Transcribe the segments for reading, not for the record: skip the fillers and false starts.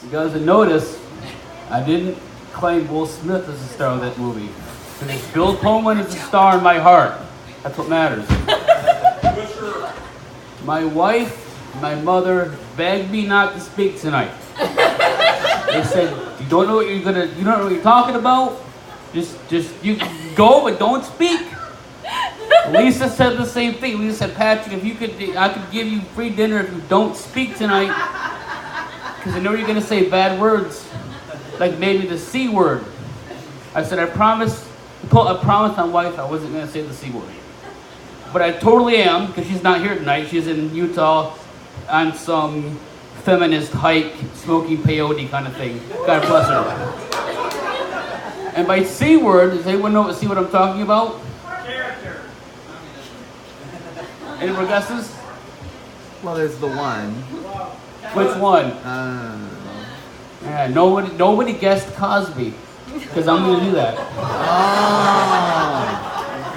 You guys have noticed I didn't claim Will Smith as the star of that movie. Because Bill Pullman is the star in my heart. That's what matters. My wife, my mother begged me not to speak tonight. They said, you don't know what you're talking about? Just you go, but don't speak. Lisa said the same thing. Lisa said, Patrick, I could give you free dinner if you don't speak tonight. Because I know you're going to say bad words. Like maybe the C word. I said, I promised my wife I wasn't going to say the C word. But I totally am, because she's not here tonight. She's in Utah on some feminist hike, smoking peyote kind of thing. God bless her. And by C word, does anyone know what I'm talking about? Character. Any more guesses? Well, there's the one. Which one? Yeah, nobody guessed Cosby, because I'm going to do that. Oh.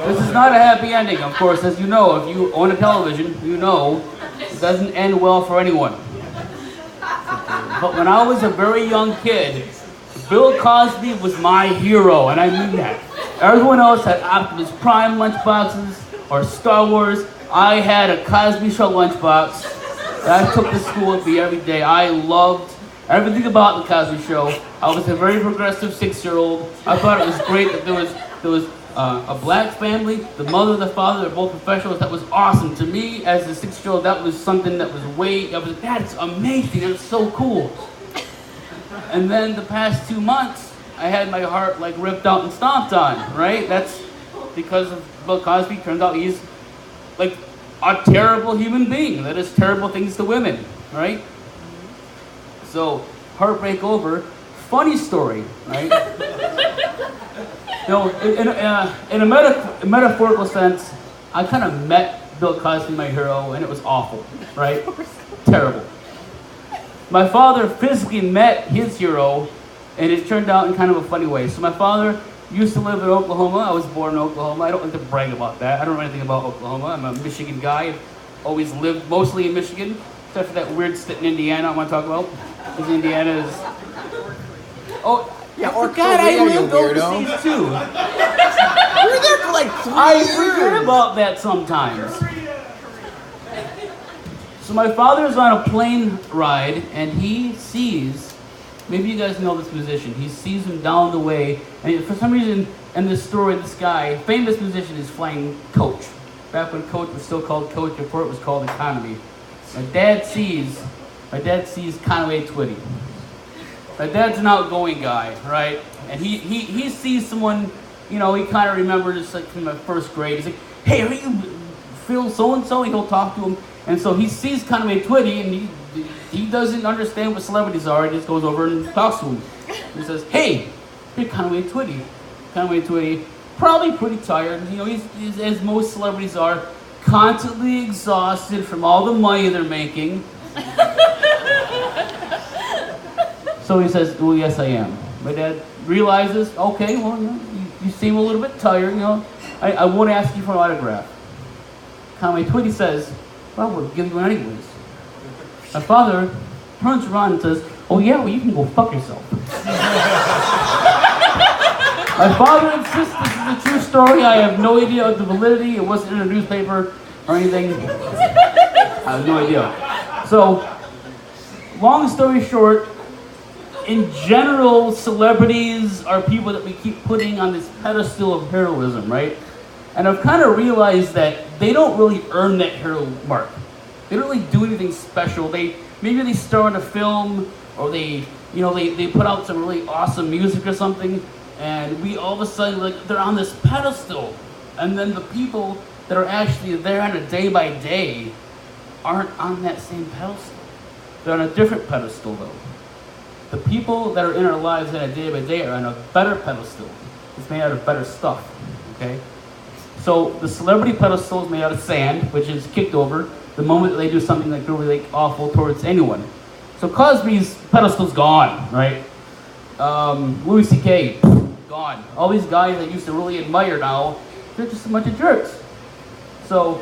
This is not a happy ending, of course, as you know. If you own a television, you know it doesn't end well for anyone. But when I was a very young kid, Bill Cosby was my hero, and I mean that. Everyone else had Optimus Prime lunchboxes or Star Wars. I had a Cosby Show lunchbox that I took to school with me every day. I loved everything about the Cosby Show. I was a very progressive 6-year-old. I thought it was great that there was a black family. The mother and the father are both professionals. That was awesome. To me, as a 6-year-old, that was something that was that's amazing. That's so cool. And then the past 2 months, I had my heart like ripped out and stomped on, right? That's because of Bill Cosby. Turns out he's like a terrible human being that does terrible things to women, right? So, heartbreak over. Funny story, right? In a metaphorical sense, I kind of met Bill Cosby, my hero, and it was awful, right? Terrible. My father physically met his hero, and it turned out in kind of a funny way. So my father used to live in Oklahoma. I was born in Oklahoma. I don't like to brag about that. I don't know anything about Oklahoma. I'm a Michigan guy. I've always lived mostly in Michigan, except for that weird state in Indiana I want to talk about. Because Indiana is... Oh, yeah, I forgot I lived overseas too. You were there for like 3 I years. forget about that sometimes. So my father's on a plane ride, and he sees, maybe you guys know this musician, he sees him down the way, and for some reason, in this story, this guy, famous musician, is flying Coach. Back when Coach was still called Coach, before it was called Economy. My dad sees Conway Twitty. My dad's an outgoing guy, right? And he sees someone, he kind of remembers like from the first grade. He's like, hey, are you Phil so-and-so? And he'll talk to him. And so he sees Conway Twitty, and he doesn't understand what celebrities are. He just goes over and talks to him. He says, hey, you're Conway Twitty. Conway Twitty, probably pretty tired. He's as most celebrities are, constantly exhausted from all the money they're making. So he says, well, yes, I am. My dad realizes, okay, well, you seem a little bit tired, I won't ask you for an autograph. Conway Twitty says, well, we'll give you one anyways. My father turns around and says, oh yeah, well, you can go fuck yourself. My father insists this is a true story. I have no idea of the validity. It wasn't in a newspaper or anything. I have no idea. So, long story short, in general, celebrities are people that we keep putting on this pedestal of heroism, right? And I've kind of realized that they don't really earn that hero mark. They don't really do anything special. Maybe they star in a film, or they put out some really awesome music or something, and we all of a sudden, like, they're on this pedestal. And then the people that are actually there on a day by day aren't on that same pedestal. They're on a different pedestal, though. The people that are in our lives on a day by day are on a better pedestal. It's made out of better stuff, okay? So the celebrity pedestal is made out of sand, which is kicked over the moment that they do something like really like awful towards anyone. So Cosby's pedestal's gone, right? Louis C.K., gone. All these guys I used to really admire now, they're just a bunch of jerks. So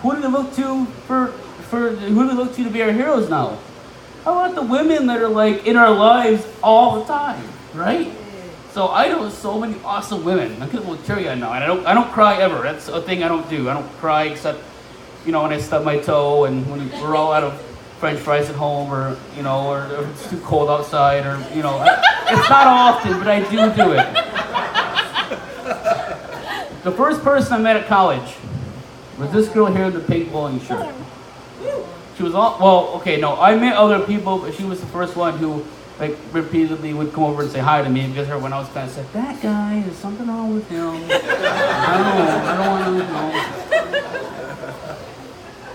who do we look to to be our heroes now? How about the women that are like in our lives all the time, right? So I know so many awesome women. I'm getting a little teary-eyed now, and I don't cry ever. That's a thing I don't do. I don't cry except, when I stub my toe and when we're all out of French fries at home, or or it's too cold outside, or it's not often, but I do it. The first person I met at college was this girl here in the pink bowling shirt. She was I met other people, but she was the first one who repeatedly would come over and say hi to me, because everyone else kind of said, that guy, is something wrong with him? I don't want to know.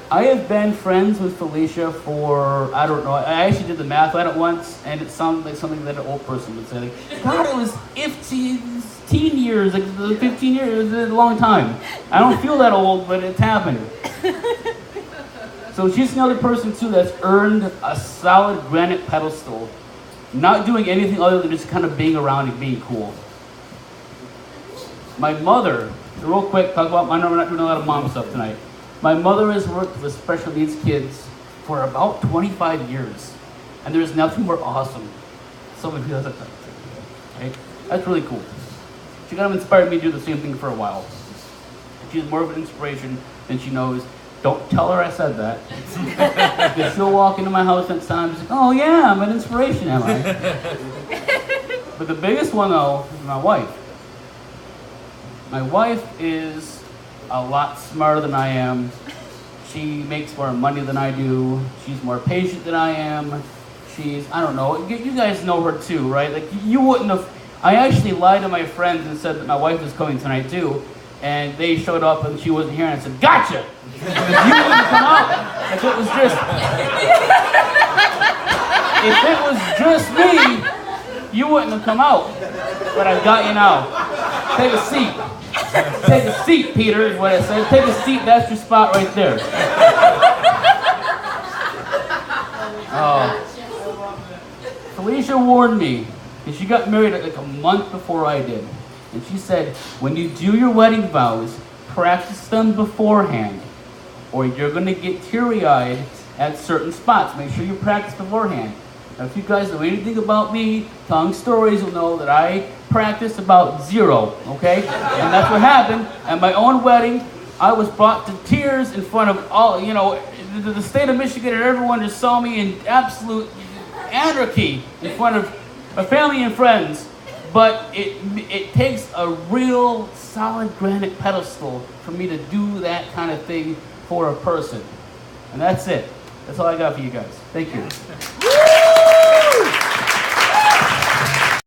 I have been friends with Felicia for, I don't know, I actually did the math on it once, and it sounded like something that an old person would say. God, it was 15 years, 15 years, it's a long time. I don't feel that old, but it's happened. So she's another person, too, that's earned a solid granite pedestal, not doing anything other than just kind of being around and being cool. My mother, real quick, I know we're not doing a lot of mom stuff tonight. My mother has worked with special needs kids for about 25 years, and there's nothing more awesome. Someone who does that type of thing, right? That's really cool. She kind of inspired me to do the same thing for a while. She's more of an inspiration than she knows. Don't tell her I said that. Because she'll walk into my house next time and say, oh yeah, I'm an inspiration, am I? But the biggest one, though, is my wife. My wife is a lot smarter than I am. She makes more money than I do. She's more patient than I am. I don't know, you guys know her too, right? You wouldn't have, I actually lied to my friends and said that my wife was coming tonight too, and they showed up and she wasn't here, and I said, gotcha! Because you wouldn't come out. If it was just me, you wouldn't have come out. But I've got you now. Take a seat. Take a seat, Peter, is what I said. Take a seat, that's your spot right there. Felicia warned me, and she got married a month before I did. And she said, when you do your wedding vows, practice them beforehand, or you're going to get teary-eyed at certain spots. Make sure you practice beforehand. Now, if you guys know anything about me, telling stories, you'll know that I practice about 0, okay? And that's what happened. At my own wedding, I was brought to tears in front of all, the state of Michigan, and everyone just saw me in absolute anarchy in front of my family and friends. But it takes a real solid granite pedestal for me to do that kind of thing for a person. And that's it. That's all I got for you guys. Thank you.